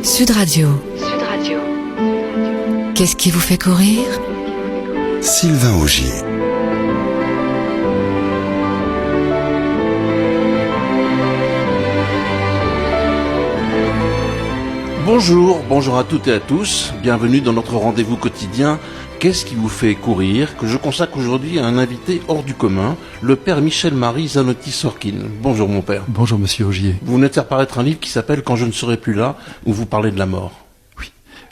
Sud Radio. Qu'est-ce qui vous fait courir? Sylvain Augier. Bonjour à toutes et à tous. Bienvenue dans notre rendez-vous quotidien. Qu'est-ce qui vous fait courir? Que je consacre aujourd'hui à un invité hors du commun, le père Michel-Marie Zanotti-Sorkin. Bonjour mon père. Bonjour monsieur Augier. Vous venez de faire paraître un livre qui s'appelle Quand je ne serai plus là, où vous parlez de la mort.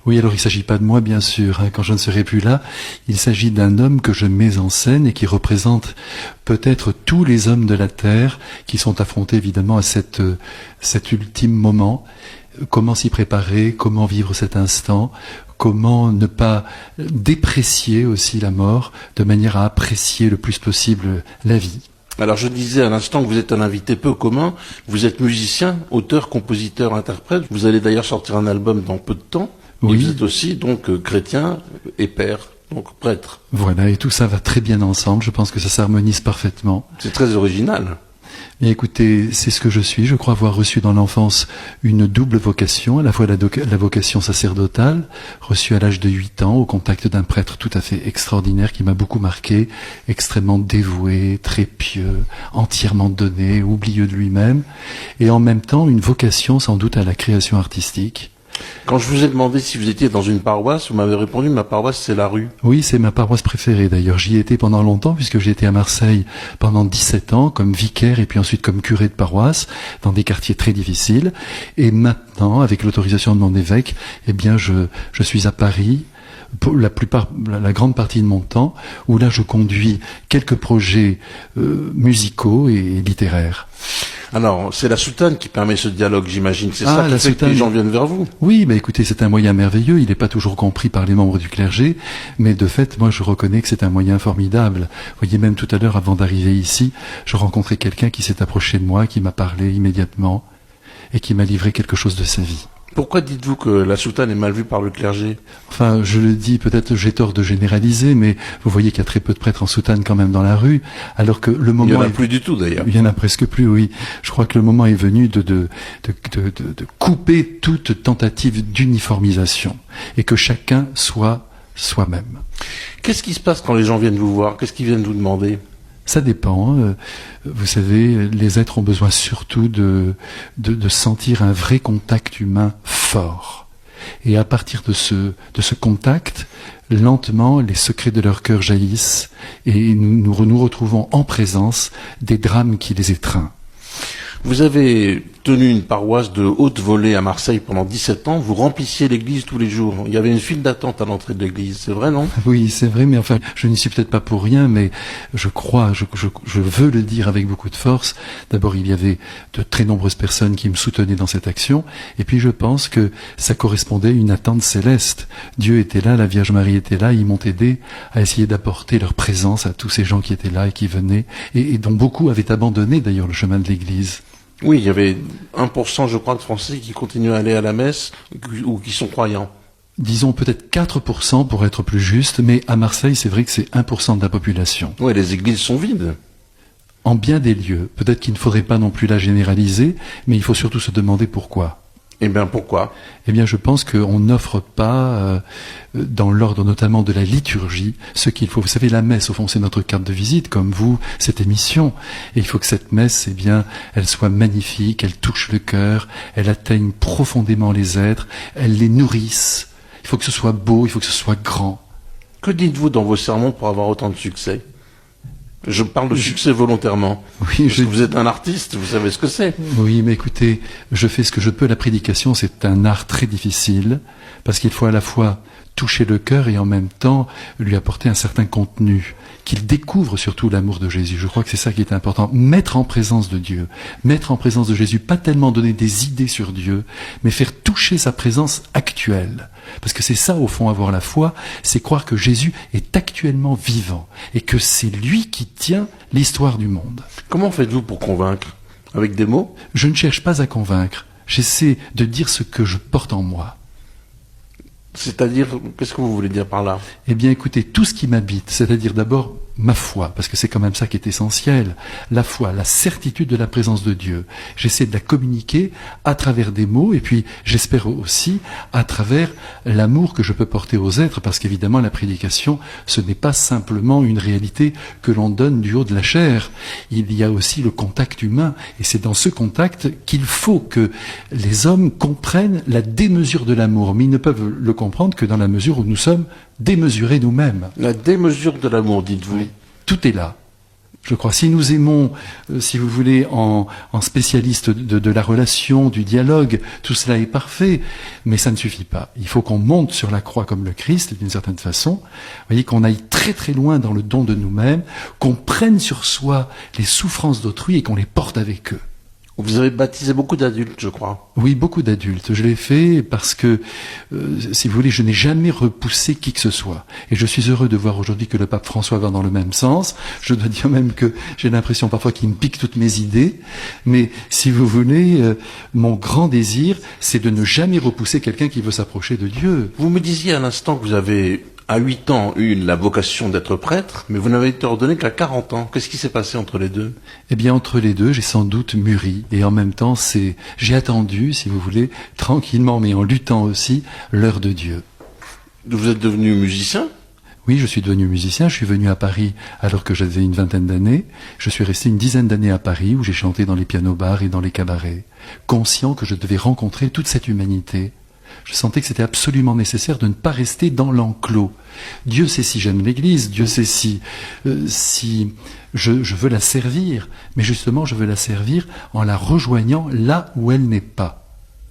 Oui, alors il ne s'agit pas de moi, bien sûr. Quand je ne serai plus là, il s'agit d'un homme que je mets en scène et qui représente peut-être tous les hommes de la Terre qui sont affrontés évidemment à cet ultime moment. Comment s'y préparer, comment vivre cet instant, comment ne pas déprécier aussi la mort, de manière à apprécier le plus possible la vie. Alors je disais à l'instant que vous êtes un invité peu commun, vous êtes musicien, auteur, compositeur, interprète, vous allez d'ailleurs sortir un album dans peu de temps. Oui. Et vous êtes aussi donc chrétien et père, donc prêtre. Voilà, et tout ça va très bien ensemble, je pense que ça s'harmonise parfaitement. C'est très original. Mais écoutez, c'est ce que je suis. Je crois avoir reçu dans l'enfance une double vocation, à la fois la vocation sacerdotale, reçue à l'âge de 8 ans, au contact d'un prêtre tout à fait extraordinaire qui m'a beaucoup marqué, extrêmement dévoué, très pieux, entièrement donné, oublieux de lui-même, et en même temps une vocation sans doute à la création artistique. Quand je vous ai demandé si vous étiez dans une paroisse, vous m'avez répondu, ma paroisse c'est la rue. Oui, c'est ma paroisse préférée d'ailleurs. J'y étais pendant longtemps puisque j'ai été à Marseille pendant 17 ans comme vicaire et puis ensuite comme curé de paroisse dans des quartiers très difficiles. Et maintenant, avec l'autorisation de mon évêque, eh bien je suis à Paris pour la grande partie de mon temps, où là je conduis quelques projets musicaux et littéraires. Alors, c'est la soutane qui permet ce dialogue, j'imagine. C'est ça qui fait que les gens viennent vers vous. Oui, écoutez, c'est un moyen merveilleux. Il n'est pas toujours compris par les membres du clergé, mais de fait, moi, je reconnais que c'est un moyen formidable. Vous voyez, même tout à l'heure, avant d'arriver ici, je rencontrais quelqu'un qui s'est approché de moi, qui m'a parlé immédiatement et qui m'a livré quelque chose de sa vie. Pourquoi dites-vous que la soutane est mal vue par le clergé? Enfin, je le dis, peut-être j'ai tort de généraliser, mais vous voyez qu'il y a très peu de prêtres en soutane quand même dans la rue, alors que le moment... Il n'y en a plus du tout d'ailleurs. Il y en a presque plus, oui. Je crois que le moment est venu de couper toute tentative d'uniformisation et que chacun soit soi-même. Qu'est-ce qui se passe quand les gens viennent vous voir? Qu'est-ce qu'ils viennent vous demander? Ça dépend. Vous savez, les êtres ont besoin surtout de sentir un vrai contact humain fort. Et à partir de ce contact, lentement, les secrets de leur cœur jaillissent et nous retrouvons en présence des drames qui les étreignent. Vous avez tenu une paroisse de haute volée à Marseille pendant 17 ans. Vous remplissiez l'église tous les jours. Il y avait une file d'attente à l'entrée de l'église. C'est vrai, non? Oui, c'est vrai, mais enfin, je n'y suis peut-être pas pour rien, mais je crois, je veux le dire avec beaucoup de force. D'abord, il y avait de très nombreuses personnes qui me soutenaient dans cette action. Et puis, je pense que ça correspondait à une attente céleste. Dieu était là, la Vierge Marie était là. Ils m'ont aidé à essayer d'apporter leur présence à tous ces gens qui étaient là et qui venaient, et dont beaucoup avaient abandonné d'ailleurs le chemin de l'église. Oui, il y avait 1%, je crois, de Français qui continuent à aller à la messe ou qui sont croyants. Disons peut-être 4% pour être plus juste, mais à Marseille, c'est vrai que c'est 1% de la population. Oui, les églises sont vides. En bien des lieux. Peut-être qu'il ne faudrait pas non plus la généraliser, mais il faut surtout se demander pourquoi. Eh bien, pourquoi? Eh bien, je pense qu'on n'offre pas, dans l'ordre notamment de la liturgie, ce qu'il faut. Vous savez, la messe, au fond, c'est notre carte de visite, comme vous, cette émission. Et il faut que cette messe, eh bien, elle soit magnifique, elle touche le cœur, elle atteigne profondément les êtres, elle les nourrisse. Il faut que ce soit beau, il faut que ce soit grand. Que dites-vous dans vos sermons pour avoir autant de succès? Je parle de succès volontairement. Oui, parce que vous êtes un artiste, vous savez ce que c'est. Oui, mais écoutez, je fais ce que je peux. La prédication, c'est un art très difficile, parce qu'il faut à la fois toucher le cœur et en même temps lui apporter un certain contenu, qu'il découvre surtout l'amour de Jésus. Je crois que c'est ça qui est important. Mettre en présence de Dieu, mettre en présence de Jésus, pas tellement donner des idées sur Dieu, mais faire toucher sa présence actuelle. Parce que c'est ça, au fond, avoir la foi, c'est croire que Jésus est actuellement vivant et que c'est lui qui tient l'histoire du monde. Comment faites-vous pour convaincre? Avec des mots? Je ne cherche pas à convaincre. J'essaie de dire ce que je porte en moi. C'est-à-dire, qu'est-ce que vous voulez dire par là? Eh bien, écoutez, tout ce qui m'habite, c'est-à-dire d'abord ma foi, parce que c'est quand même ça qui est essentiel, la foi, la certitude de la présence de Dieu. J'essaie de la communiquer à travers des mots, et puis j'espère aussi à travers l'amour que je peux porter aux êtres, parce qu'évidemment la prédication, ce n'est pas simplement une réalité que l'on donne du haut de la chair. Il y a aussi le contact humain, et c'est dans ce contact qu'il faut que les hommes comprennent la démesure de l'amour, mais ils ne peuvent le comprendre que dans la mesure où nous sommes démesurés nous-mêmes. La démesure de l'amour, dites-vous. Oui. Tout est là. Je crois, si nous aimons, si vous voulez, en spécialiste de la relation, du dialogue, tout cela est parfait, mais ça ne suffit pas. Il faut qu'on monte sur la croix comme le Christ, d'une certaine façon. Vous voyez, qu'on aille très très loin dans le don de nous-mêmes, qu'on prenne sur soi les souffrances d'autrui et qu'on les porte avec eux. Vous avez baptisé beaucoup d'adultes, je crois. Oui, beaucoup d'adultes. Je l'ai fait parce que, si vous voulez, je n'ai jamais repoussé qui que ce soit. Et je suis heureux de voir aujourd'hui que le pape François va dans le même sens. Je dois dire même que j'ai l'impression parfois qu'il me pique toutes mes idées. Mais si vous voulez, mon grand désir, c'est de ne jamais repousser quelqu'un qui veut s'approcher de Dieu. Vous me disiez à l'instant que vous avez, à 8 ans, eu la vocation d'être prêtre, mais vous n'avez été ordonné qu'à 40 ans. Qu'est-ce qui s'est passé entre les deux? Eh bien, entre les deux, j'ai sans doute mûri. Et en même temps, j'ai attendu, si vous voulez, tranquillement, mais en luttant aussi, l'heure de Dieu. Vous êtes devenu musicien? Oui, je suis devenu musicien. Je suis venu à Paris alors que j'avais une vingtaine d'années. Je suis resté une dizaine d'années à Paris où j'ai chanté dans les pianos-bars et dans les cabarets, conscient que je devais rencontrer toute cette humanité. Je sentais que c'était absolument nécessaire de ne pas rester dans l'enclos. Dieu sait si j'aime l'Église, Dieu sait si je veux la servir, mais justement je veux la servir en la rejoignant là où elle n'est pas.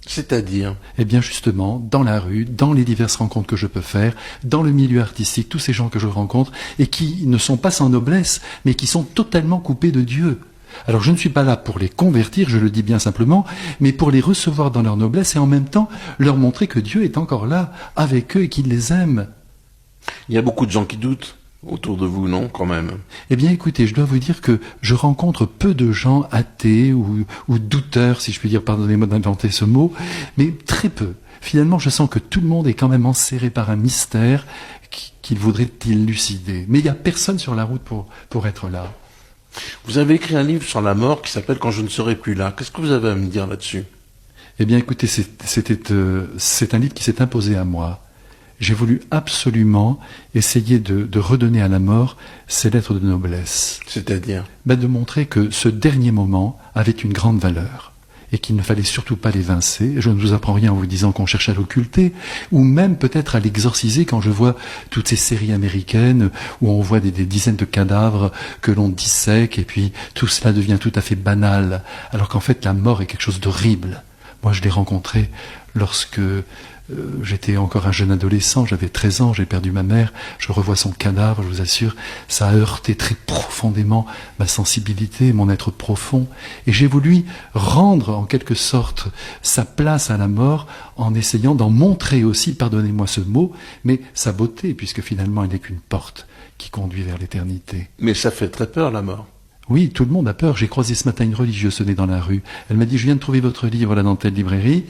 C'est-à-dire? Eh bien justement, dans la rue, dans les diverses rencontres que je peux faire, dans le milieu artistique, tous ces gens que je rencontre, et qui ne sont pas sans noblesse, mais qui sont totalement coupés de Dieu. Alors je ne suis pas là pour les convertir, je le dis bien simplement, mais pour les recevoir dans leur noblesse et en même temps leur montrer que Dieu est encore là, avec eux et qu'il les aime. Il y a beaucoup de gens qui doutent autour de vous, non, quand même? Eh bien écoutez, je dois vous dire que je rencontre peu de gens athées ou douteurs, si je puis dire, pardonnez-moi d'inventer ce mot, mais très peu. Finalement, je sens que tout le monde est quand même enserré par un mystère qu'il voudrait élucider. Mais il n'y a personne sur la route pour être là. Vous avez écrit un livre sur la mort qui s'appelle « Quand je ne serai plus là ». Qu'est-ce que vous avez à me dire là-dessus? Eh bien, écoutez, c'est un livre qui s'est imposé à moi. J'ai voulu absolument essayer de redonner à la mort ses lettres de noblesse. C'est-à-dire? De montrer que ce dernier moment avait une grande valeur et qu'il ne fallait surtout pas l'évincer. Je ne vous apprends rien en vous disant qu'on cherche à l'occulter, ou même peut-être à l'exorciser quand je vois toutes ces séries américaines où on voit des dizaines de cadavres que l'on dissèque et puis tout cela devient tout à fait banal, alors qu'en fait la mort est quelque chose d'horrible. Moi je l'ai rencontré lorsque j'étais encore un jeune adolescent, j'avais 13 ans, j'ai perdu ma mère, je revois son cadavre, je vous assure, ça a heurté très profondément ma sensibilité, mon être profond, et j'ai voulu rendre en quelque sorte sa place à la mort en essayant d'en montrer aussi, pardonnez-moi ce mot, mais sa beauté, puisque finalement elle n'est qu'une porte qui conduit vers l'éternité. Mais ça fait très peur, la mort. Oui, tout le monde a peur. J'ai croisé ce matin une religieuse sonnée dans la rue. Elle m'a dit, je viens de trouver votre livre là dans telle librairie.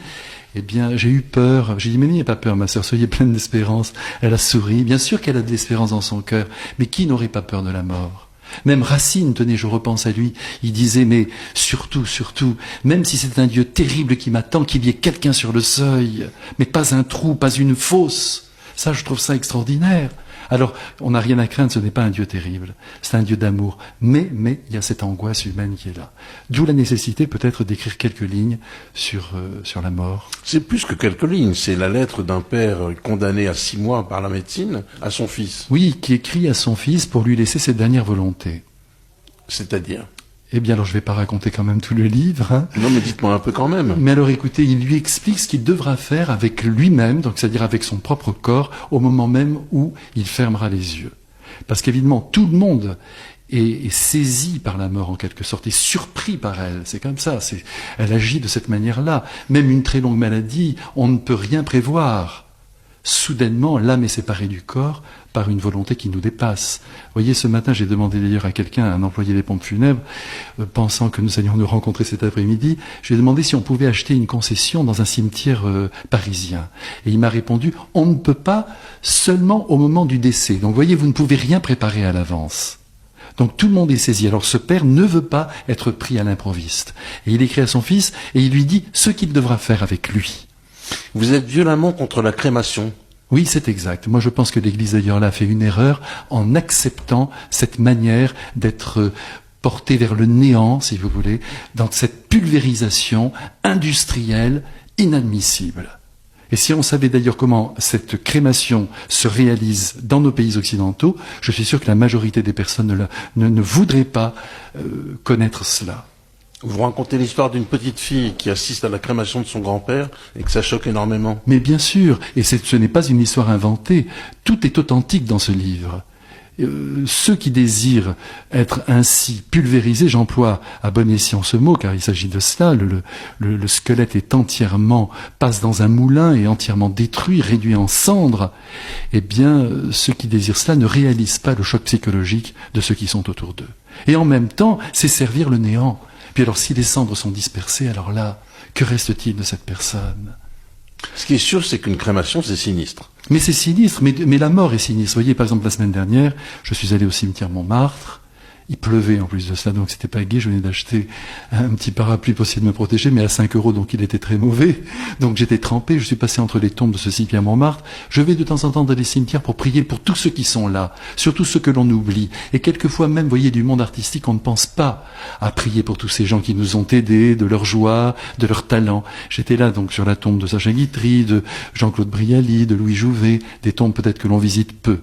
Eh bien, j'ai eu peur. J'ai dit, mais n'ayez pas peur, ma sœur, soyez pleine d'espérance. Elle a souri. Bien sûr qu'elle a de l'espérance dans son cœur. Mais qui n'aurait pas peur de la mort? Même Racine, tenez, je repense à lui, il disait, mais surtout, même si c'est un Dieu terrible qui m'attend, qu'il y ait quelqu'un sur le seuil, mais pas un trou, pas une fosse. Ça, je trouve ça extraordinaire. Alors, on n'a rien à craindre, ce n'est pas un Dieu terrible, c'est un Dieu d'amour. Mais il y a cette angoisse humaine qui est là. D'où la nécessité peut-être d'écrire quelques lignes sur la mort. C'est plus que quelques lignes, c'est la lettre d'un père condamné à 6 mois par la médecine à son fils. Oui, qui écrit à son fils pour lui laisser ses dernières volontés. C'est-à-dire? Eh bien, alors je ne vais pas raconter quand même tout le livre. Hein. Non, mais dites-moi un peu quand même. Mais alors écoutez, il lui explique ce qu'il devra faire avec lui-même, donc c'est-à-dire avec son propre corps, au moment même où il fermera les yeux. Parce qu'évidemment, tout le monde est saisi par la mort en quelque sorte, est surpris par elle. C'est comme ça, elle agit de cette manière-là. Même une très longue maladie, on ne peut rien prévoir. Soudainement, l'âme est séparée du corps par une volonté qui nous dépasse. Vous voyez, ce matin, j'ai demandé d'ailleurs à quelqu'un, un employé des pompes funèbres, pensant que nous allions nous rencontrer cet après-midi, j'ai demandé si on pouvait acheter une concession dans un cimetière parisien. Et il m'a répondu, on ne peut pas seulement au moment du décès. Donc vous voyez, vous ne pouvez rien préparer à l'avance. Donc tout le monde est saisi. Alors ce père ne veut pas être pris à l'improviste. Et il écrit à son fils et il lui dit ce qu'il devra faire avec lui. Vous êtes violemment contre la crémation. Oui, c'est exact. Moi, je pense que l'Église d'ailleurs là a fait une erreur en acceptant cette manière d'être portée vers le néant, si vous voulez, dans cette pulvérisation industrielle inadmissible. Et si on savait d'ailleurs comment cette crémation se réalise dans nos pays occidentaux, je suis sûr que la majorité des personnes ne voudraient pas connaître cela. Vous racontez l'histoire d'une petite fille qui assiste à la crémation de son grand-père et que ça choque énormément. Mais bien sûr, et ce n'est pas une histoire inventée, tout est authentique dans ce livre. Ceux qui désirent être ainsi pulvérisés, j'emploie à bon escient ce mot car il s'agit de cela, le squelette est passe dans un moulin et entièrement détruit, réduit en cendres, eh bien ceux qui désirent cela ne réalisent pas le choc psychologique de ceux qui sont autour d'eux. Et en même temps, c'est servir le néant. Puis alors si les cendres sont dispersées, alors là, que reste-t-il de cette personne ? Ce qui est sûr, c'est qu'une crémation, c'est sinistre. Mais c'est sinistre, mais la mort est sinistre. Vous voyez, par exemple, la semaine dernière, je suis allé au cimetière Montmartre. Il pleuvait en plus de cela, donc c'était pas gai. Je venais d'acheter un petit parapluie pour essayer de me protéger, mais à 5 €, donc il était très mauvais. Donc j'étais trempé, je suis passé entre les tombes de ce cimetière Montmartre. Je vais de temps en temps dans les cimetières pour prier pour tous ceux qui sont là, surtout ceux que l'on oublie. Et quelquefois même, vous voyez, du monde artistique, on ne pense pas à prier pour tous ces gens qui nous ont aidés, de leur joie, de leur talent. J'étais là donc sur la tombe de Sacha Guitry, de Jean-Claude Brialy, de Louis Jouvet, des tombes peut-être que l'on visite peu.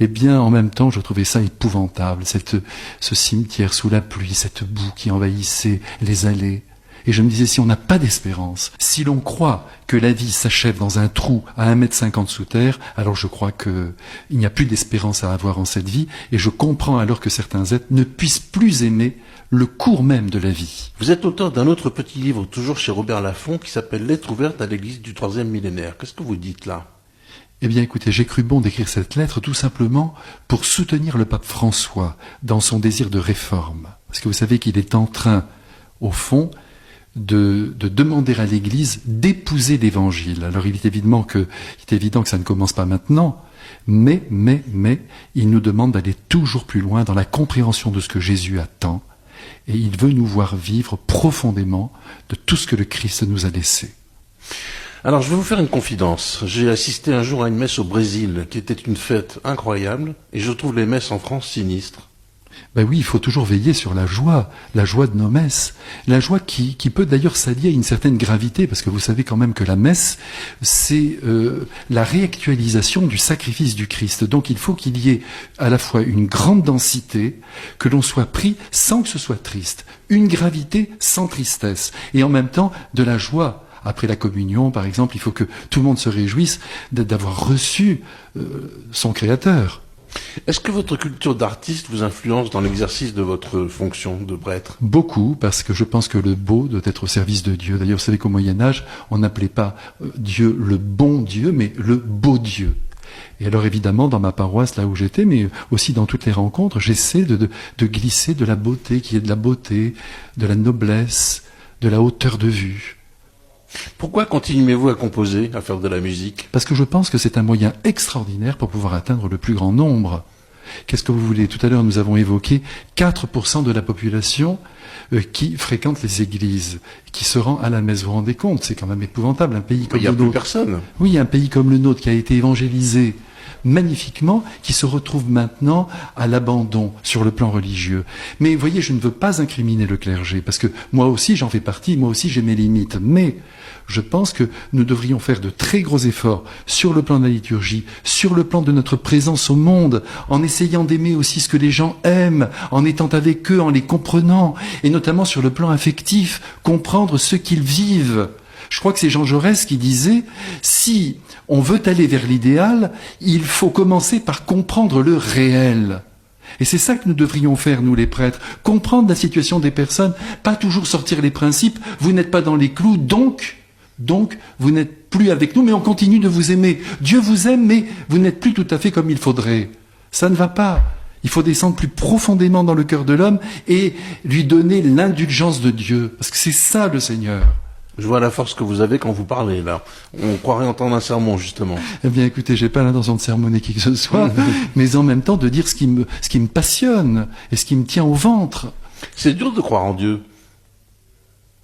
Eh bien, en même temps, je trouvais ça épouvantable, ce cimetière sous la pluie, cette boue qui envahissait les allées. Et je me disais, si on n'a pas d'espérance, si l'on croit que la vie s'achève dans un trou à 1,50 m sous terre, alors je crois qu'il n'y a plus d'espérance à avoir en cette vie, et je comprends alors que certains êtres ne puissent plus aimer le cours même de la vie. Vous êtes auteur d'un autre petit livre, toujours chez Robert Laffont, qui s'appelle « Lettre ouverte à l'Église du 3e millénaire ». Qu'est-ce que vous dites là ? Eh bien, écoutez, j'ai cru bon d'écrire cette lettre tout simplement pour soutenir le pape François dans son désir de réforme. Parce que vous savez qu'il est en train, au fond, de demander à l'Église d'épouser l'Évangile. Alors, il est évident que ça ne commence pas maintenant, mais, il nous demande d'aller toujours plus loin dans la compréhension de ce que Jésus attend. Et il veut nous voir vivre profondément de tout ce que le Christ nous a laissé. Alors, je vais vous faire une confidence. J'ai assisté un jour à une messe au Brésil, qui était une fête incroyable, et je trouve les messes en France sinistres. Ben oui, il faut toujours veiller sur la joie de nos messes. La joie qui peut d'ailleurs s'allier à une certaine gravité, parce que vous savez quand même que la messe, c'est la réactualisation du sacrifice du Christ. Donc il faut qu'il y ait à la fois une grande densité, que l'on soit pris sans que ce soit triste, une gravité sans tristesse, et en même temps de la joie. Après la communion, par exemple, il faut que tout le monde se réjouisse d'avoir reçu son Créateur. Est-ce que votre culture d'artiste vous influence dans l'exercice de votre fonction de prêtre ? Beaucoup, parce que je pense que le beau doit être au service de Dieu. D'ailleurs, vous savez qu'au Moyen-Âge, on n'appelait pas Dieu le bon Dieu, mais le beau Dieu. Et alors évidemment, dans ma paroisse, là où j'étais, mais aussi dans toutes les rencontres, j'essaie de glisser de la beauté, qui est de la beauté, de la noblesse, de la hauteur de vue. Pourquoi continuez-vous à composer, à faire de la musique ? Parce que je pense que c'est un moyen extraordinaire pour pouvoir atteindre le plus grand nombre. Qu'est-ce que vous voulez ? Tout à l'heure, nous avons évoqué 4% de la population qui fréquente les églises, qui se rend à la messe. Vous vous rendez compte ? C'est quand même épouvantable. Un pays comme le nôtre. Il n'y a plus personne. Oui, un pays comme le nôtre qui a été évangélisé magnifiquement, qui se retrouve maintenant à l'abandon sur le plan religieux. Mais vous voyez, je ne veux pas incriminer le clergé, parce que moi aussi j'en fais partie, moi aussi j'ai mes limites, mais je pense que nous devrions faire de très gros efforts sur le plan de la liturgie, sur le plan de notre présence au monde, en essayant d'aimer aussi ce que les gens aiment, en étant avec eux, en les comprenant, et notamment sur le plan affectif, comprendre ce qu'ils vivent. Je crois que c'est Jean Jaurès qui disait, si on veut aller vers l'idéal, il faut commencer par comprendre le réel. Et c'est ça que nous devrions faire, nous les prêtres, comprendre la situation des personnes, pas toujours sortir les principes, vous n'êtes pas dans les clous, donc vous n'êtes plus avec nous, mais on continue de vous aimer. Dieu vous aime, mais vous n'êtes plus tout à fait comme il faudrait. Ça ne va pas. Il faut descendre plus profondément dans le cœur de l'homme et lui donner l'indulgence de Dieu, parce que c'est ça le Seigneur. Je vois la force que vous avez quand vous parlez, là. On croirait entendre un sermon, justement. Eh bien, écoutez, j'ai pas l'intention de sermonner qui que ce soit, mais en même temps de dire ce qui me passionne et ce qui me tient au ventre. C'est dur de croire en Dieu.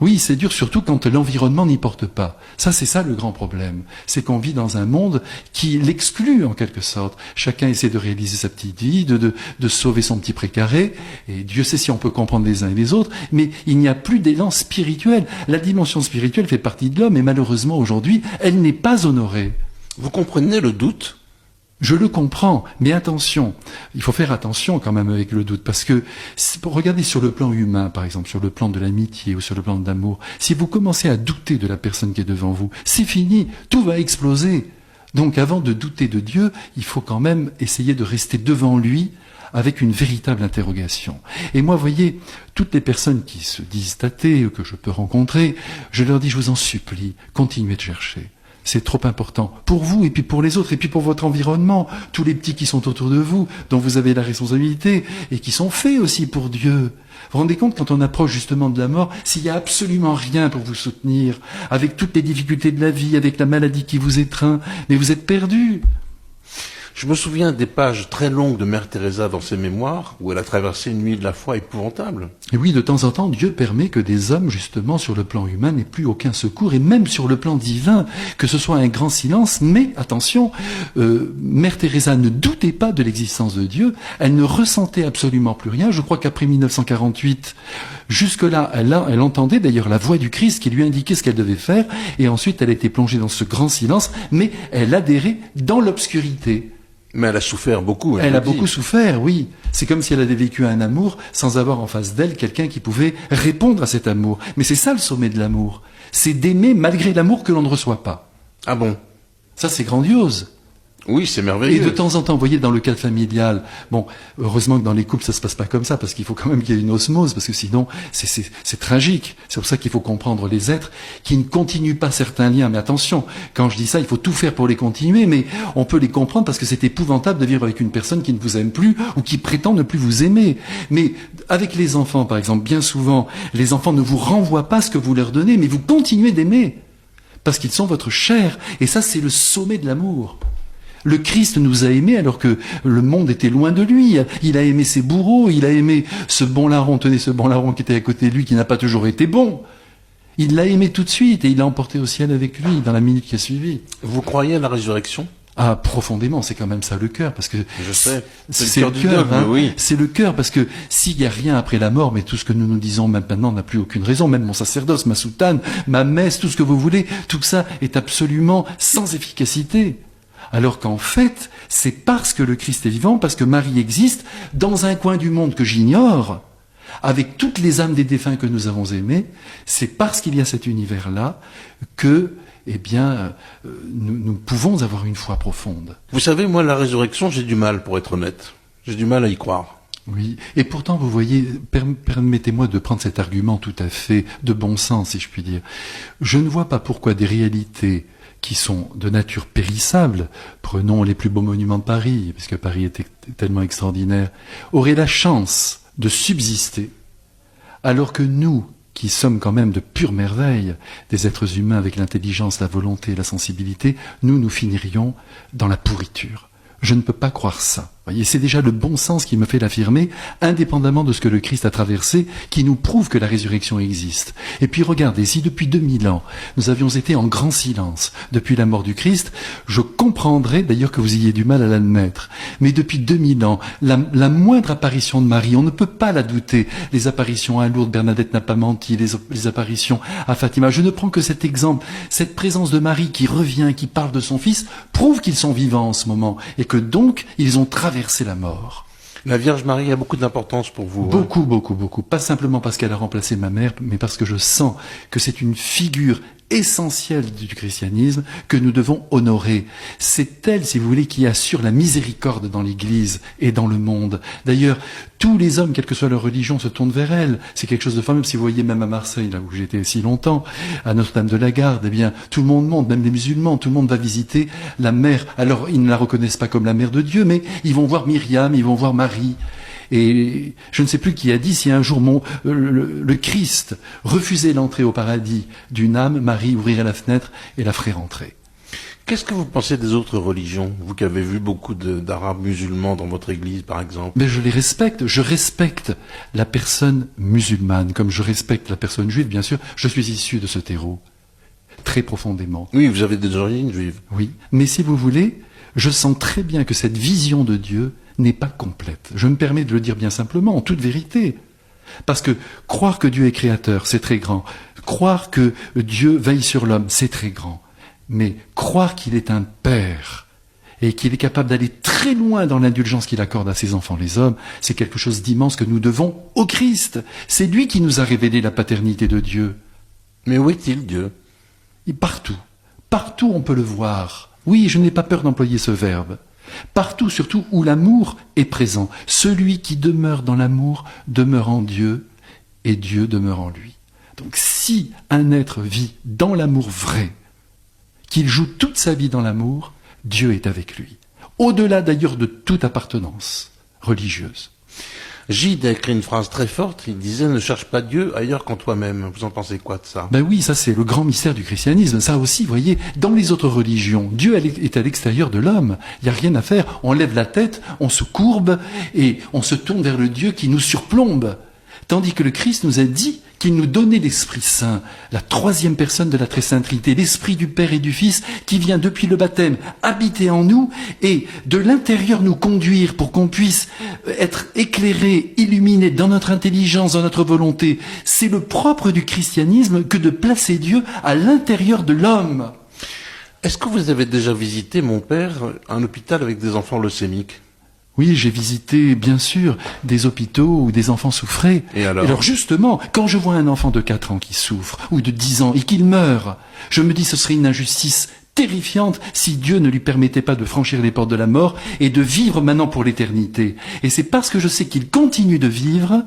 Oui, c'est dur, surtout quand l'environnement n'y porte pas. C'est ça le grand problème. C'est qu'on vit dans un monde qui l'exclut, en quelque sorte. Chacun essaie de réaliser sa petite vie, de sauver son petit précaré, et Dieu sait si on peut comprendre les uns et les autres, mais il n'y a plus d'élan spirituel. La dimension spirituelle fait partie de l'homme, et malheureusement, aujourd'hui, elle n'est pas honorée. Vous comprenez le doute? Je le comprends, mais attention, il faut faire attention quand même avec le doute, parce que regardez sur le plan humain, par exemple, sur le plan de l'amitié ou sur le plan de l'amour, si vous commencez à douter de la personne qui est devant vous, c'est fini, tout va exploser. Donc avant de douter de Dieu, il faut quand même essayer de rester devant lui avec une véritable interrogation. Et moi, voyez, toutes les personnes qui se disent athées ou que je peux rencontrer, je leur dis, je vous en supplie, continuez de chercher. C'est trop important pour vous et puis pour les autres et puis pour votre environnement, tous les petits qui sont autour de vous, dont vous avez la responsabilité et qui sont faits aussi pour Dieu. Vous vous rendez compte quand on approche justement de la mort, s'il n'y a absolument rien pour vous soutenir, avec toutes les difficultés de la vie, avec la maladie qui vous étreint, mais vous êtes perdu. Je me souviens des pages très longues de Mère Teresa dans ses mémoires, où elle a traversé une nuit de la foi épouvantable. Et oui, de temps en temps, Dieu permet que des hommes, justement, sur le plan humain, n'aient plus aucun secours, et même sur le plan divin, que ce soit un grand silence, mais attention, Mère Teresa ne doutait pas de l'existence de Dieu, elle ne ressentait absolument plus rien. Je crois qu'après 1948, jusque-là, elle entendait d'ailleurs la voix du Christ qui lui indiquait ce qu'elle devait faire, et ensuite elle a été plongée dans ce grand silence, mais elle adhérait dans l'obscurité. Mais elle a souffert beaucoup. Elle a beaucoup souffert, oui. C'est comme si elle avait vécu un amour sans avoir en face d'elle quelqu'un qui pouvait répondre à cet amour. Mais c'est ça le sommet de l'amour. C'est d'aimer malgré l'amour que l'on ne reçoit pas. Ah bon? Ça, c'est grandiose. Oui, c'est merveilleux. Et de temps en temps, vous voyez, dans le cadre familial, bon, heureusement que dans les couples, ça se passe pas comme ça, parce qu'il faut quand même qu'il y ait une osmose, parce que sinon, c'est tragique. C'est pour ça qu'il faut comprendre les êtres qui ne continuent pas certains liens. Mais attention, quand je dis ça, il faut tout faire pour les continuer, mais on peut les comprendre parce que c'est épouvantable de vivre avec une personne qui ne vous aime plus ou qui prétend ne plus vous aimer. Mais avec les enfants, par exemple, bien souvent, les enfants ne vous renvoient pas ce que vous leur donnez, mais vous continuez d'aimer. Parce qu'ils sont votre chair. Et ça, c'est le sommet de l'amour. Le Christ nous a aimés alors que le monde était loin de lui. Il a aimé ses bourreaux, il a aimé ce bon larron, tenez ce bon larron qui était à côté de lui, qui n'a pas toujours été bon. Il l'a aimé tout de suite et il l'a emporté au ciel avec lui dans la minute qui a suivi. Vous croyez à la résurrection? Ah, profondément, c'est quand même ça le cœur, parce que je sais, c'est le cœur, hein, oui. C'est le cœur, parce que s'il y a rien après la mort, mais tout ce que nous nous disons maintenant n'a plus aucune raison, même mon sacerdoce, ma soutane, ma messe, tout ce que vous voulez, tout ça est absolument sans efficacité. Alors qu'en fait, c'est parce que le Christ est vivant, parce que Marie existe, dans un coin du monde que j'ignore, avec toutes les âmes des défunts que nous avons aimés, c'est parce qu'il y a cet univers-là que, eh bien, nous pouvons avoir une foi profonde. Vous savez, moi, la résurrection, j'ai du mal, pour être honnête. J'ai du mal à y croire. Oui, et pourtant, vous voyez, permettez-moi de prendre cet argument tout à fait de bon sens, si je puis dire. Je ne vois pas pourquoi des réalités qui sont de nature périssable, prenons les plus beaux monuments de Paris, parce que Paris était tellement extraordinaire, auraient la chance de subsister, alors que nous, qui sommes quand même de pure merveille, des êtres humains avec l'intelligence, la volonté, la sensibilité, nous finirions dans la pourriture. Je ne peux pas croire ça. Voyez, c'est déjà le bon sens qui me fait l'affirmer, indépendamment de ce que le Christ a traversé, qui nous prouve que la résurrection existe. Et puis regardez, si depuis 2000 ans, nous avions été en grand silence depuis la mort du Christ, je comprendrais d'ailleurs que vous ayez du mal à l'admettre. Mais depuis 2000 ans, la moindre apparition de Marie, on ne peut pas la douter. Les apparitions à Lourdes, Bernadette n'a pas menti, les apparitions à Fatima. Je ne prends que cet exemple. Cette présence de Marie qui revient, qui parle de son fils, prouve qu'ils sont vivants en ce moment. Et que donc, ils ont traversé la mort. La Vierge Marie a beaucoup d'importance pour vous. Beaucoup, beaucoup, beaucoup. Pas simplement parce qu'elle a remplacé ma mère, mais parce que je sens que c'est une figure essentielle du christianisme que nous devons honorer. C'est elle, si vous voulez, qui assure la miséricorde dans l'Église et dans le monde. D'ailleurs, tous les hommes, quelle que soit leur religion, se tournent vers elle. C'est quelque chose de formidable. Si vous voyez même à Marseille, là où j'ai été si longtemps, à Notre-Dame-de-la-Garde, eh bien, tout le monde monte, même les musulmans, tout le monde va visiter la mère. Alors, ils ne la reconnaissent pas comme la mère de Dieu, mais ils vont voir Myriam, ils vont voir Marie. Et je ne sais plus qui a dit, si un jour le Christ refusait l'entrée au paradis d'une âme, Marie ouvrirait la fenêtre et la ferait rentrer. Qu'est-ce que vous pensez des autres religions? Vous qui avez vu beaucoup d'Arabes musulmans dans votre église, par exemple. Mais je les respecte. Je respecte la personne musulmane, comme je respecte la personne juive, bien sûr. Je suis issu de ce terreau, très profondément. Oui, vous avez des origines juives. Oui, mais si vous voulez, je sens très bien que cette vision de Dieu n'est pas complète. Je me permets de le dire bien simplement, en toute vérité. Parce que croire que Dieu est créateur, c'est très grand. Croire que Dieu veille sur l'homme, c'est très grand. Mais croire qu'il est un père et qu'il est capable d'aller très loin dans l'indulgence qu'il accorde à ses enfants, les hommes, c'est quelque chose d'immense que nous devons au Christ. C'est lui qui nous a révélé la paternité de Dieu. Mais où est-il, Dieu? Et partout. Partout on peut le voir. Oui, je n'ai pas peur d'employer ce verbe. Partout, surtout, où l'amour est présent. Celui qui demeure dans l'amour demeure en Dieu et Dieu demeure en lui. Donc si un être vit dans l'amour vrai, qu'il joue toute sa vie dans l'amour, Dieu est avec lui. Au-delà d'ailleurs de toute appartenance religieuse. Gide a écrit une phrase très forte, il disait « Ne cherche pas Dieu ailleurs qu'en toi-même ». Vous en pensez quoi de ça? Ben oui, ça c'est le grand mystère du christianisme. Ça aussi, vous voyez, dans les autres religions, Dieu est à l'extérieur de l'homme. Il n'y a rien à faire. On lève la tête, on se courbe et on se tourne vers le Dieu qui nous surplombe. Tandis que le Christ nous a dit qu'il nous donnait l'Esprit Saint, la troisième personne de la Très Sainte Trinité, l'Esprit du Père et du Fils, qui vient depuis le baptême habiter en nous et de l'intérieur nous conduire pour qu'on puisse être éclairés, illuminés dans notre intelligence, dans notre volonté. C'est le propre du christianisme que de placer Dieu à l'intérieur de l'homme. Est-ce que vous avez déjà visité, mon père, un hôpital avec des enfants leucémiques? Oui, j'ai visité, bien sûr, des hôpitaux où des enfants souffraient. Et alors justement, quand je vois un enfant de 4 ans qui souffre, ou de 10 ans, et qu'il meurt, je me dis ce serait une injustice terrifiante si Dieu ne lui permettait pas de franchir les portes de la mort et de vivre maintenant pour l'éternité. Et c'est parce que je sais qu'il continue de vivre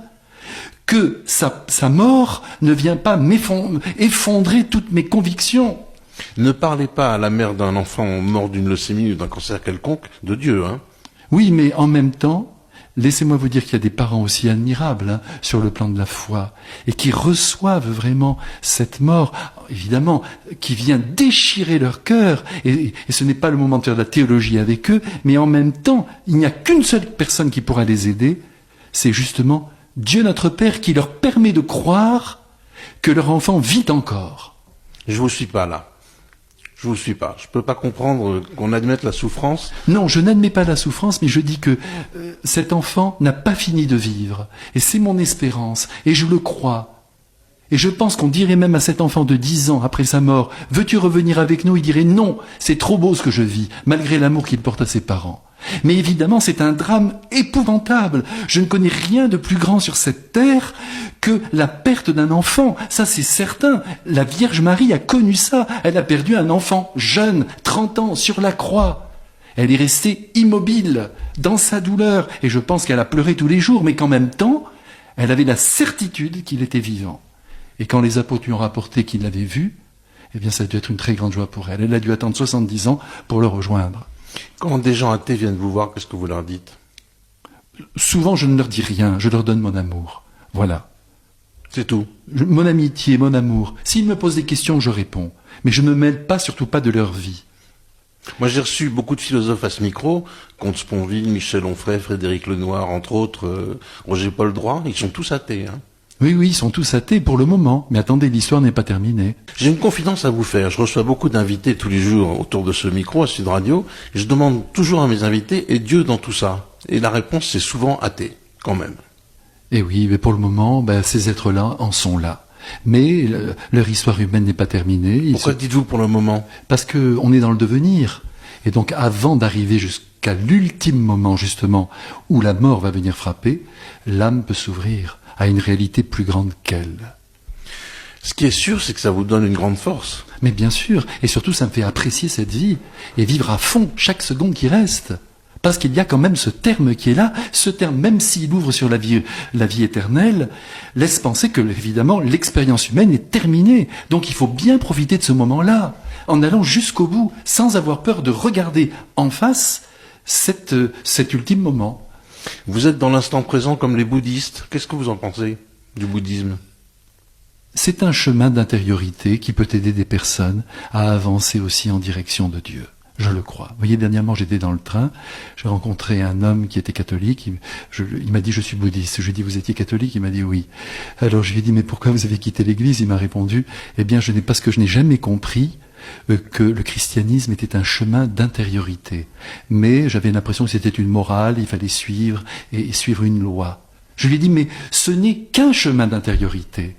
que sa mort ne vient pas effondrer toutes mes convictions. Ne parlez pas à la mère d'un enfant mort d'une leucémie ou d'un cancer quelconque de Dieu, hein. Oui, mais en même temps, laissez-moi vous dire qu'il y a des parents aussi admirables sur le plan de la foi et qui reçoivent vraiment cette mort, évidemment, qui vient déchirer leur cœur. Et ce n'est pas le moment de faire de la théologie avec eux, mais en même temps, il n'y a qu'une seule personne qui pourra les aider, c'est justement Dieu notre Père qui leur permet de croire que leur enfant vit encore. Je vous suis pas là. Je vous suis pas. Je peux pas comprendre qu'on admette la souffrance. Non, je n'admets pas la souffrance, mais je dis que cet enfant n'a pas fini de vivre. Et c'est mon espérance. Et je le crois. Et je pense qu'on dirait même à cet enfant de 10 ans après sa mort, « Veux-tu revenir avec nous ?» Il dirait « Non, c'est trop beau ce que je vis, malgré l'amour qu'il porte à ses parents. » Mais évidemment, c'est un drame épouvantable. Je ne connais rien de plus grand sur cette terre que la perte d'un enfant. Ça, c'est certain. La Vierge Marie a connu ça. Elle a perdu un enfant jeune, 30 ans, sur la croix. Elle est restée immobile dans sa douleur. Et je pense qu'elle a pleuré tous les jours, mais qu'en même temps, elle avait la certitude qu'il était vivant. Et quand les apôtres lui ont rapporté qu'ils l'avaient vu, eh bien, ça a dû être une très grande joie pour elle. Elle a dû attendre 70 ans pour le rejoindre. Quand des gens athées viennent vous voir, qu'est-ce que vous leur dites? Souvent, je ne leur dis rien, je leur donne mon amour. Voilà. C'est tout. Mon amitié, mon amour. S'ils me posent des questions, je réponds. Mais je ne me mêle pas, surtout pas de leur vie. Moi, j'ai reçu beaucoup de philosophes à ce micro, Comte Sponville, Michel Onfray, Frédéric Lenoir, entre autres, Roger Paul Droit, ils sont tous athées, hein. Oui, ils sont tous athées pour le moment. Mais attendez, l'histoire n'est pas terminée. J'ai une confidence à vous faire. Je reçois beaucoup d'invités tous les jours autour de ce micro à Sud Radio. Et je demande toujours à mes invités, et Dieu dans tout ça? Et la réponse, c'est souvent athée, quand même. Et oui, mais pour le moment, ces êtres-là en sont là. Mais leur histoire humaine n'est pas terminée. Pourquoi dites-vous pour le moment? Parce qu'on est dans le devenir. Et donc, avant d'arriver jusqu'à l'ultime moment, justement, où la mort va venir frapper, l'âme peut s'ouvrir à une réalité plus grande qu'elle. Ce qui est sûr, c'est que ça vous donne une grande force. Mais bien sûr, et surtout ça me fait apprécier cette vie, et vivre à fond chaque seconde qui reste. Parce qu'il y a quand même ce terme qui est là, ce terme, même s'il ouvre sur la vie éternelle, laisse penser que, évidemment, l'expérience humaine est terminée. Donc il faut bien profiter de ce moment-là, en allant jusqu'au bout, sans avoir peur de regarder en face cet ultime moment. Vous êtes dans l'instant présent comme les bouddhistes. Qu'est-ce que vous en pensez du bouddhisme? C'est un chemin d'intériorité qui peut aider des personnes à avancer aussi en direction de Dieu. Je le crois. Vous voyez, dernièrement, j'étais dans le train, j'ai rencontré un homme qui était catholique, il m'a dit « je suis bouddhiste ». Je lui ai dit « vous étiez catholique ?» Il m'a dit « oui ». Alors je lui ai dit « mais pourquoi vous avez quitté l'église ?» Il m'a répondu « eh bien, parce que je n'ai jamais compris que le christianisme était un chemin d'intériorité. Mais j'avais l'impression que c'était une morale, il fallait suivre et suivre une loi. » Je lui ai dit « mais ce n'est qu'un chemin d'intériorité.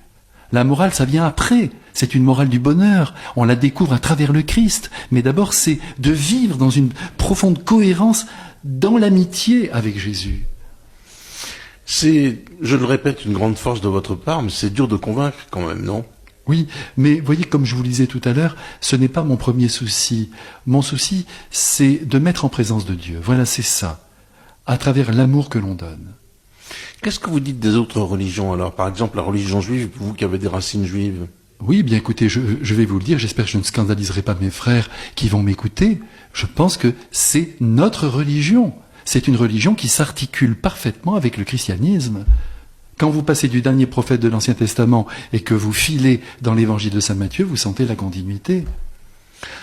La morale, ça vient après. C'est une morale du bonheur. On la découvre à travers le Christ. Mais d'abord, c'est de vivre dans une profonde cohérence dans l'amitié avec Jésus. » C'est, je le répète, une grande force de votre part, mais c'est dur de convaincre quand même, non? Oui, mais voyez, comme je vous le disais tout à l'heure, ce n'est pas mon premier souci. Mon souci, c'est de mettre en présence de Dieu. Voilà, c'est ça. À travers l'amour que l'on donne. Qu'est-ce que vous dites des autres religions alors? Par exemple, la religion juive, vous qui avez des racines juives. Oui, bien écoutez, je vais vous le dire, j'espère que je ne scandaliserai pas mes frères qui vont m'écouter. Je pense que c'est notre religion. C'est une religion qui s'articule parfaitement avec le christianisme. Quand vous passez du dernier prophète de l'Ancien Testament et que vous filez dans l'évangile de Saint Matthieu, vous sentez la continuité.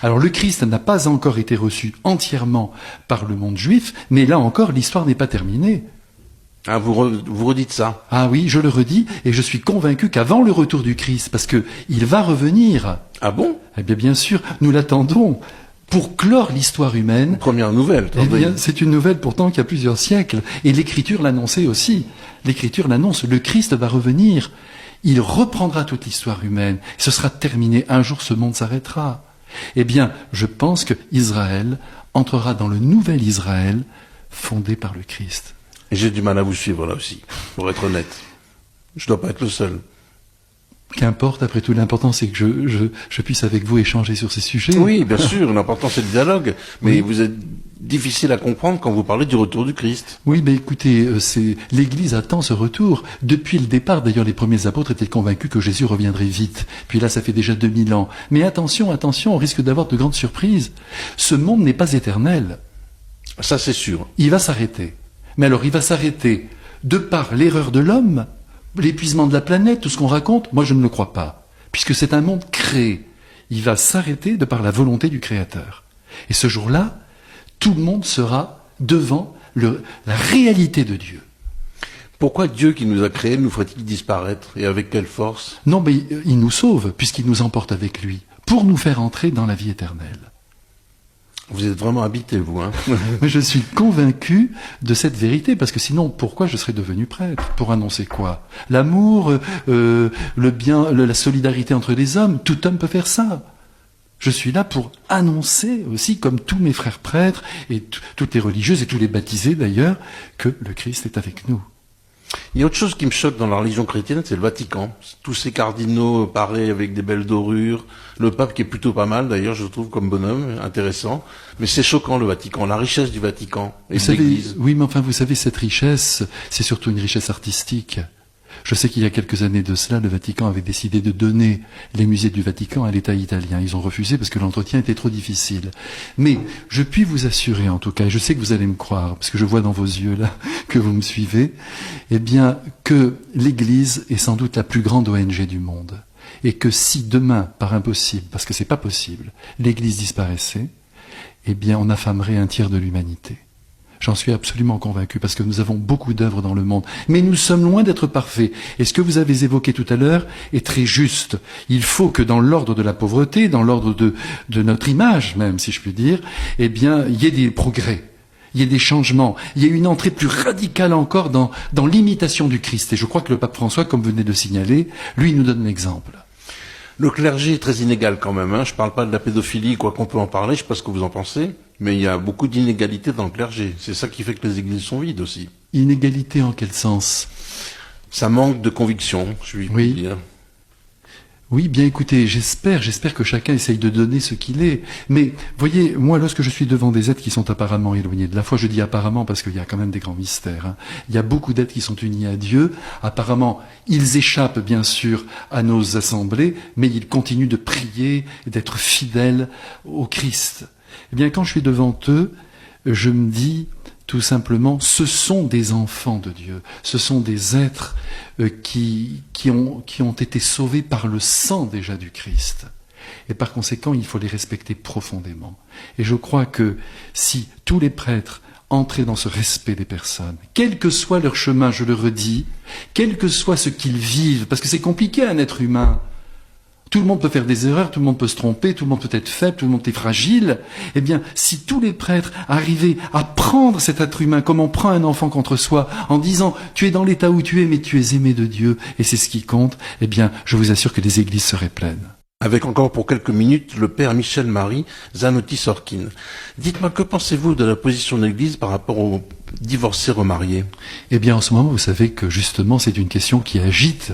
Alors le Christ n'a pas encore été reçu entièrement par le monde juif, mais là encore, l'histoire n'est pas terminée. Ah, vous redites ça? Ah oui, je le redis, et je suis convaincu qu'avant le retour du Christ, parce que il va revenir. Ah bon? Eh bien sûr, nous l'attendons. Pour clore l'histoire humaine. Première nouvelle. Eh bien, c'est une nouvelle pourtant qui a plusieurs siècles. Et l'Écriture l'annonçait aussi. L'Écriture l'annonce. Le Christ va revenir. Il reprendra toute l'histoire humaine. Ce sera terminé. Un jour, ce monde s'arrêtera. Eh bien, je pense que Israël entrera dans le nouvel Israël fondé par le Christ. Et j'ai du mal à vous suivre là aussi, pour être honnête. Je dois pas être le seul. Qu'importe, après tout, l'important c'est que je puisse avec vous échanger sur ces sujets. Oui, bien sûr, l'important c'est le dialogue, mais Oui. vous êtes difficile à comprendre quand vous parlez du retour du Christ. Oui, mais écoutez, l'Église attend ce retour. Depuis le départ, d'ailleurs, les premiers apôtres étaient convaincus que Jésus reviendrait vite. Puis là, ça fait déjà 2000 ans. Mais attention, on risque d'avoir de grandes surprises. Ce monde n'est pas éternel. Ça c'est sûr. Il va s'arrêter. Mais alors, il va s'arrêter de par l'erreur de l'homme, l'épuisement de la planète, tout ce qu'on raconte. Moi, je ne le crois pas. Puisque c'est un monde créé. Il va s'arrêter de par la volonté du Créateur. Et ce jour-là, tout le monde sera devant la réalité de Dieu. Pourquoi Dieu qui nous a créés nous ferait-il disparaître? Et avec quelle force? Non, mais il nous sauve, puisqu'il nous emporte avec lui, pour nous faire entrer dans la vie éternelle. Vous êtes vraiment habité, vous, hein? Mais je suis convaincu de cette vérité, parce que sinon, pourquoi je serais devenu prêtre? Pour annoncer quoi? L'amour, le bien, la solidarité entre les hommes, tout homme peut faire ça. Je suis là pour annoncer aussi, comme tous mes frères prêtres, et toutes les religieuses, et tous les baptisés d'ailleurs, que le Christ est avec nous. Il y a autre chose qui me choque dans la religion chrétienne, c'est le Vatican. Tous ces cardinaux parés avec des belles dorures, le pape qui est plutôt pas mal d'ailleurs, je trouve, comme bonhomme, intéressant. Mais c'est choquant le Vatican, la richesse du Vatican et de l'Église. Oui, mais enfin, vous savez, cette richesse, c'est surtout une richesse artistique. Je sais qu'il y a quelques années de cela, le Vatican avait décidé de donner les musées du Vatican à l'État italien. Ils ont refusé parce que l'entretien était trop difficile. Mais je puis vous assurer en tout cas, et je sais que vous allez me croire, parce que je vois dans vos yeux là que vous me suivez, eh bien que l'Église est sans doute la plus grande ONG du monde. Et que si demain, par impossible, parce que c'est pas possible, l'Église disparaissait, eh bien on affamerait un tiers de l'humanité. J'en suis absolument convaincu, parce que nous avons beaucoup d'œuvres dans le monde. Mais nous sommes loin d'être parfaits. Et ce que vous avez évoqué tout à l'heure est très juste. Il faut que dans l'ordre de la pauvreté, dans l'ordre de notre image même, si je puis dire, eh bien, il y ait des progrès, il y ait des changements, il y ait une entrée plus radicale encore dans l'imitation du Christ. Et je crois que le pape François, comme vous venez de le signaler, lui, nous donne l'exemple. Le clergé est très inégal quand même, hein. Je parle pas de la pédophilie, quoi qu'on peut en parler, je sais pas ce que vous en pensez, mais il y a beaucoup d'inégalités dans le clergé. C'est ça qui fait que les églises sont vides aussi. Inégalité en quel sens? Ça manque de conviction, je puis Oui. dire. Oui, bien écoutez, j'espère que chacun essaye de donner ce qu'il est. Mais, voyez, moi, lorsque je suis devant des êtres qui sont apparemment éloignés de la foi, je dis apparemment parce qu'il y a quand même des grands mystères, hein. Il y a beaucoup d'êtres qui sont unis à Dieu. Apparemment, ils échappent, bien sûr, à nos assemblées, mais ils continuent de prier et d'être fidèles au Christ. Eh bien, quand je suis devant eux, je me dis tout simplement, ce sont des enfants de Dieu, ce sont des êtres qui ont été sauvés par le sang déjà du Christ. Et par conséquent, il faut les respecter profondément. Et je crois que si tous les prêtres entraient dans ce respect des personnes, quel que soit leur chemin, je le redis, quel que soit ce qu'ils vivent, parce que c'est compliqué un être humain, tout le monde peut faire des erreurs, tout le monde peut se tromper, tout le monde peut être faible, tout le monde est fragile. Eh bien, si tous les prêtres arrivaient à prendre cet être humain comme on prend un enfant contre soi, en disant « tu es dans l'état où tu es, mais tu es aimé de Dieu, et c'est ce qui compte », eh bien, je vous assure que les églises seraient pleines. Avec encore pour quelques minutes le père Michel-Marie Zanotti-Sorkin. Dites-moi, que pensez-vous de la position de l'Église par rapport aux divorcés remariés? Eh bien, en ce moment, vous savez que justement, c'est une question qui agite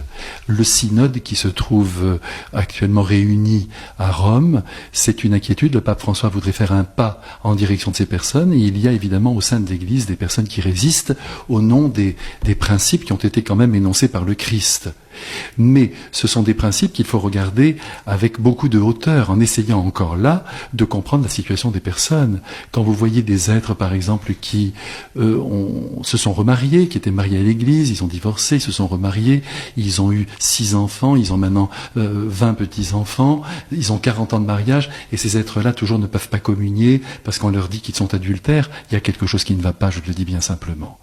le synode qui se trouve actuellement réuni à Rome. C'est une inquiétude. Le pape François voudrait faire un pas en direction de ces personnes. Et il y a évidemment au sein de l'Église des personnes qui résistent au nom des principes qui ont été quand même énoncés par le Christ. Mais ce sont des principes qu'il faut regarder avec beaucoup de hauteur, en essayant encore là de comprendre la situation des personnes. Quand vous voyez des êtres, par exemple, qui se sont remariés, qui étaient mariés à l'église, ils ont divorcé, ils se sont remariés, ils ont eu 6 enfants, ils ont maintenant 20 petits-enfants, ils ont 40 ans de mariage, et ces êtres-là toujours ne peuvent pas communier parce qu'on leur dit qu'ils sont adultères. Il y a quelque chose qui ne va pas, je le dis bien simplement.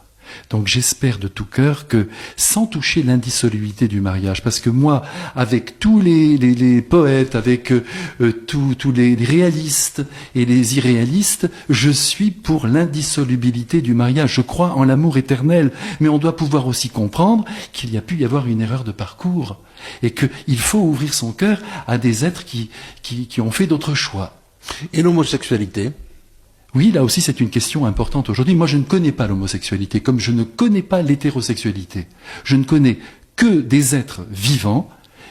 Donc j'espère de tout cœur que, sans toucher l'indissolubilité du mariage, parce que moi, avec tous les poètes, avec tous les réalistes et les irréalistes, je suis pour l'indissolubilité du mariage. Je crois en l'amour éternel, mais on doit pouvoir aussi comprendre qu'il y a pu y avoir une erreur de parcours et qu'il faut ouvrir son cœur à des êtres qui ont fait d'autres choix. Et l'homosexualité ? Oui, là aussi c'est une question importante aujourd'hui. Moi je ne connais pas l'homosexualité, comme je ne connais pas l'hétérosexualité. Je ne connais que des êtres vivants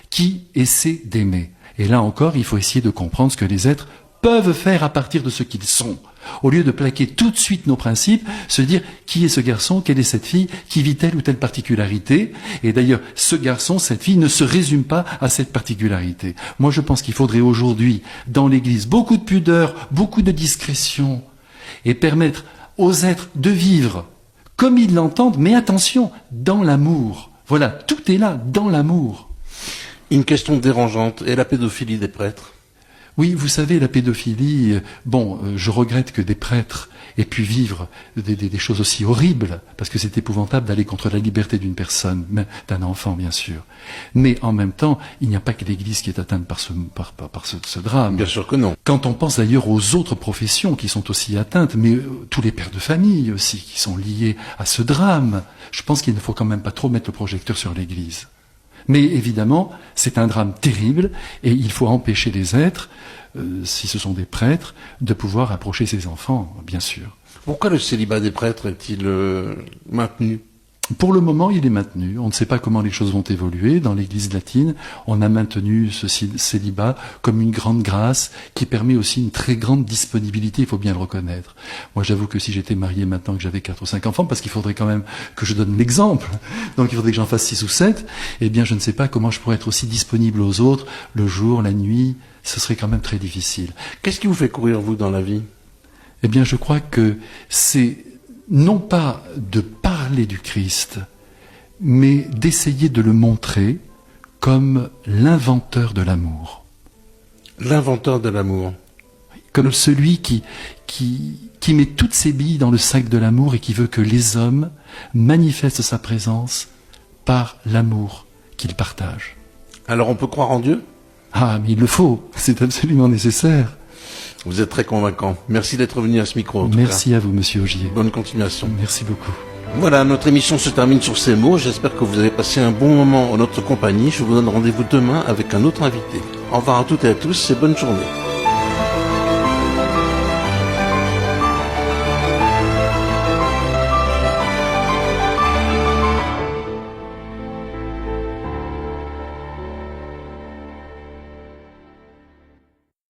qui essaient d'aimer. Et là encore, il faut essayer de comprendre ce que les êtres peuvent faire à partir de ce qu'ils sont. Au lieu de plaquer tout de suite nos principes, se dire qui est ce garçon, quelle est cette fille, qui vit telle ou telle particularité. Et d'ailleurs, ce garçon, cette fille ne se résume pas à cette particularité. Moi je pense qu'il faudrait aujourd'hui, dans l'Église, beaucoup de pudeur, beaucoup de discrétion, et permettre aux êtres de vivre comme ils l'entendent, mais attention, dans l'amour. Voilà, tout est là, dans l'amour. Une question dérangeante, et la pédophilie des prêtres ? Oui, vous savez, la pédophilie, je regrette que des prêtres aient pu vivre des choses aussi horribles, parce que c'est épouvantable d'aller contre la liberté d'une personne, d'un enfant bien sûr. Mais en même temps, il n'y a pas que l'Église qui est atteinte par ce drame. Bien sûr que non. Quand on pense d'ailleurs aux autres professions qui sont aussi atteintes, mais tous les pères de famille aussi, qui sont liés à ce drame, je pense qu'il ne faut quand même pas trop mettre le projecteur sur l'Église. Mais évidemment, c'est un drame terrible et il faut empêcher les êtres, si ce sont des prêtres, de pouvoir approcher ces enfants, bien sûr. Pourquoi le célibat des prêtres est-il maintenu ? Pour le moment, il est maintenu. On ne sait pas comment les choses vont évoluer. Dans l'Église latine, on a maintenu ce célibat comme une grande grâce qui permet aussi une très grande disponibilité, il faut bien le reconnaître. Moi, j'avoue que si j'étais marié maintenant que j'avais 4 ou 5 enfants, parce qu'il faudrait quand même que je donne l'exemple, donc il faudrait que j'en fasse 6 ou 7, eh bien, je ne sais pas comment je pourrais être aussi disponible aux autres, le jour, la nuit, ce serait quand même très difficile. Qu'est-ce qui vous fait courir, vous, dans la vie ? Eh bien, je crois que c'est non pas de parler du Christ, mais d'essayer de le montrer comme l'inventeur de l'amour. L'inventeur de l'amour. Comme celui qui met toutes ses billes dans le sac de l'amour et qui veut que les hommes manifestent sa présence par l'amour qu'ils partagent. Alors on peut croire en Dieu ? Ah, mais il le faut, c'est absolument nécessaire. Vous êtes très convaincant. Merci d'être venu à ce micro. Merci à vous, monsieur Augier. Bonne continuation. Merci beaucoup. Voilà, notre émission se termine sur ces mots. J'espère que vous avez passé un bon moment en notre compagnie. Je vous donne rendez-vous demain avec un autre invité. Au revoir à toutes et à tous et bonne journée.